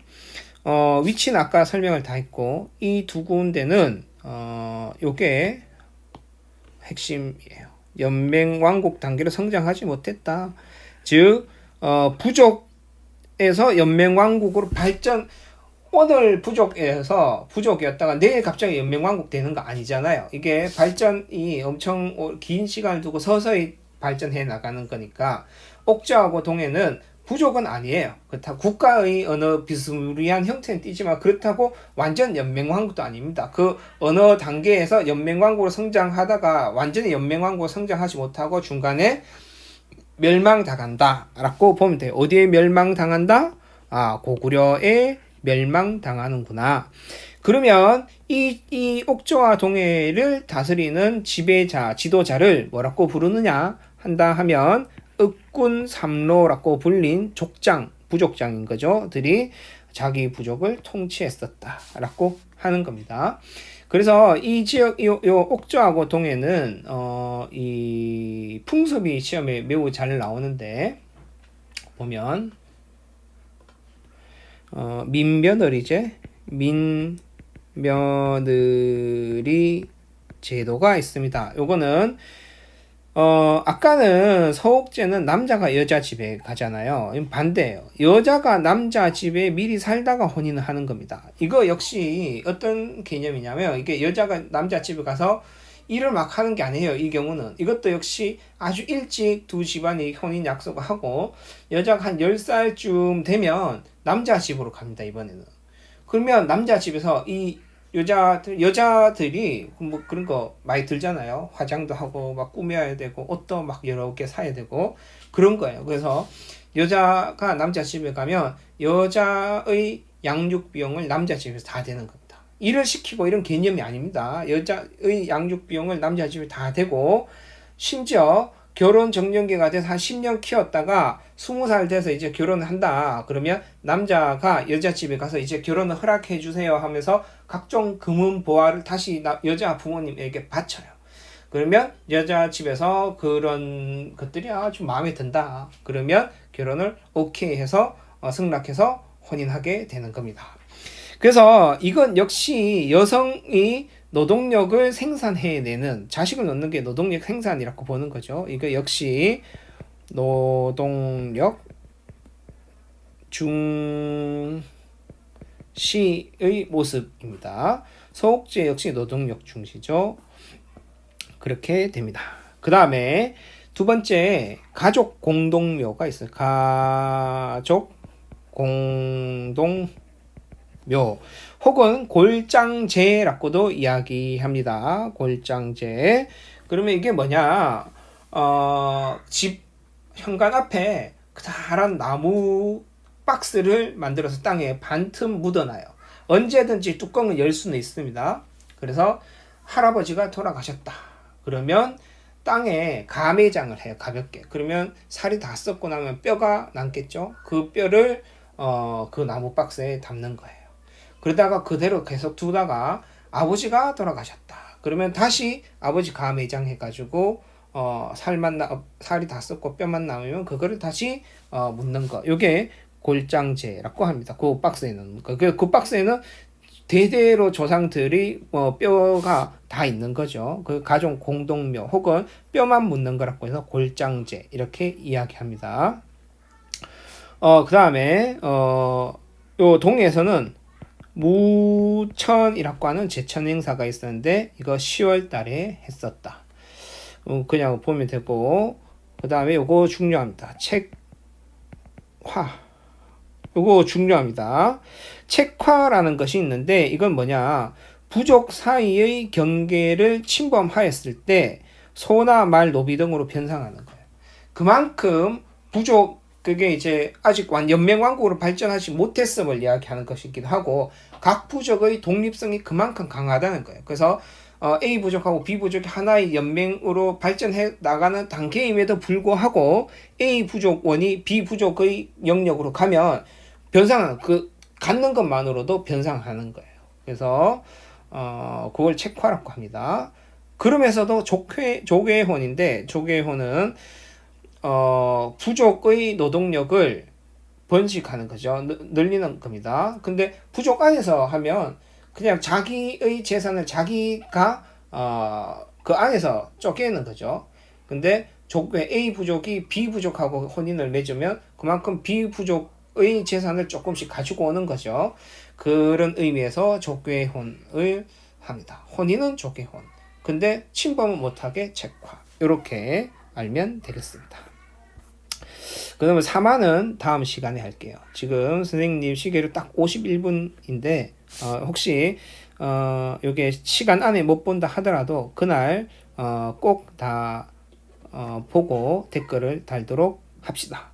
위치는 아까 설명을 다 했고, 이 두 군데는, 요게 핵심이에요. 연맹왕국 단계로 성장하지 못했다. 즉, 부족에서 연맹왕국으로 발전, 오늘 부족이었다가 내일 갑자기 연맹왕국 되는 거 아니잖아요. 이게 발전이 엄청 긴 시간을 두고 서서히 발전해 나가는 거니까, 옥저하고 동해는 부족은 아니에요. 그렇다고 국가의 어느 비스무리한 형태는 띠지만 그렇다고 완전 연맹왕국도 아닙니다. 그 어느 단계에서 연맹왕국으로 성장하다가 완전히 연맹왕국으로 성장하지 못하고 중간에 멸망당한다 라고 보면 돼요. 어디에 멸망당한다? 고구려에 멸망당하는구나. 그러면 이 옥저와 동해를 다스리는 지배자, 지도자를 뭐라고 부르느냐 한다 하면 읍군 삼로라고 불린 족장, 부족장인 거죠. 들이 자기 부족을 통치했었다라고 하는 겁니다. 그래서 이 지역, 요 옥저하고 동해는 이 풍습이 시험에 매우 잘 나오는데 보면 민며느리 제도가 있습니다. 요거는 아까는 서옥제는 남자가 여자 집에 가잖아요. 반대예요. 여자가 남자 집에 미리 살다가 혼인을 하는 겁니다. 이거 역시 어떤 개념이냐면 이게 여자가 남자 집에 가서 일을 막 하는 게 아니에요. 이 경우는 이것도 역시 아주 일찍 두 집안이 혼인 약속을 하고 여자가 한 10살쯤 되면 남자 집으로 갑니다. 이번에는. 그러면 남자 집에서 이 여자들이 뭐 그런 거 많이 들잖아요. 화장도 하고 막 꾸며야 되고 옷도 막 여러 개 사야 되고 그런 거예요. 그래서 여자가 남자 집에 가면 여자의 양육 비용을 남자 집에서 다 되는 겁니다. 일을 시키고 이런 개념이 아닙니다. 여자의 양육 비용을 남자 집에 다 되고 심지어 결혼 정년기가 돼서 한 10년 키웠다가 20살 돼서 이제 결혼을 한다. 그러면 남자가 여자 집에 가서 이제 결혼을 허락해 주세요 하면서 각종 금은 보화를 다시 여자 부모님에게 바쳐요. 그러면 여자 집에서 그런 것들이 아주 마음에 든다. 그러면 결혼을 오케이 해서 승낙해서 혼인하게 되는 겁니다. 그래서 이건 역시 여성이 노동력을 생산해내는, 자식을 낳는 게 노동력 생산이라고 보는 거죠. 이거 역시 노동력 중시의 모습입니다. 서옥제 역시 노동력 중시죠. 그렇게 됩니다. 그 다음에 두 번째, 가족 공동묘가 있어요. 가족 공동묘 혹은 골장제라고도 이야기합니다. 골장제. 그러면 이게 뭐냐? 집 현관 앞에 커다란 나무 박스를 만들어서 땅에 반틈 묻어놔요. 언제든지 뚜껑을 열 수는 있습니다. 그래서 할아버지가 돌아가셨다. 그러면 땅에 가매장을 해요. 가볍게. 그러면 살이 다 썩고 나면 뼈가 남겠죠. 그 뼈를 그 나무 박스에 담는 거예요. 그러다가 그대로 계속 두다가 아버지가 돌아가셨다. 그러면 다시 아버지 가매장 해가지고 살이 다 썩고 뼈만 남으면 그거를 다시 묻는 거. 요게 골장제라고 합니다. 그 박스에 넣는 거. 그 박스에는 대대로 조상들이 뭐 뼈가 다 있는 거죠. 그 가족 공동묘 혹은 뼈만 묻는 거라고 해서 골장제 이렇게 이야기합니다. 그 다음에 요 동에서는 무천이라고 하는 제천 행사가 있었는데 이거 10월 달에 했었다. 그냥 보면 되고 그 다음에 요거 중요합니다. 책화 요거 중요합니다. 책화라는 것이 있는데 이건 뭐냐 부족 사이의 경계를 침범하였을 때 소나 말, 노비 등으로 변상하는 거예요. 그만큼 부족 그게 이제 아직 연맹왕국으로 발전하지 못했음을 이야기하는 것이기도 하고 각 부족의 독립성이 그만큼 강하다는 거예요. 그래서 A 부족하고 B 부족이 하나의 연맹으로 발전해 나가는 단계임에도 불구하고 A 부족원이 B 부족의 영역으로 가면 변상하는 그 갖는 것만으로도 변상하는 거예요. 그래서 그걸 책화라고 합니다. 그러면서도 조계혼인데 조계혼은 부족의 노동력을 번식하는 거죠. 늘리는 겁니다. 근데 부족 안에서 하면 그냥 자기의 재산을 자기가 그 안에서 쪼개는 거죠. 근데 A 부족이 B 부족하고 혼인을 맺으면 그만큼 B 부족의 재산을 조금씩 가지고 오는 거죠. 그런 의미에서 족괴혼을 합니다. 혼인은 족괴혼. 근데 침범은 못하게 책화. 이렇게 알면 되겠습니다. 그러면 3화는 다음 시간에 할게요. 지금 선생님 시계로 딱 51분인데 혹시 요게 시간 안에 못 본다 하더라도 그날 꼭 다 보고 댓글을 달도록 합시다.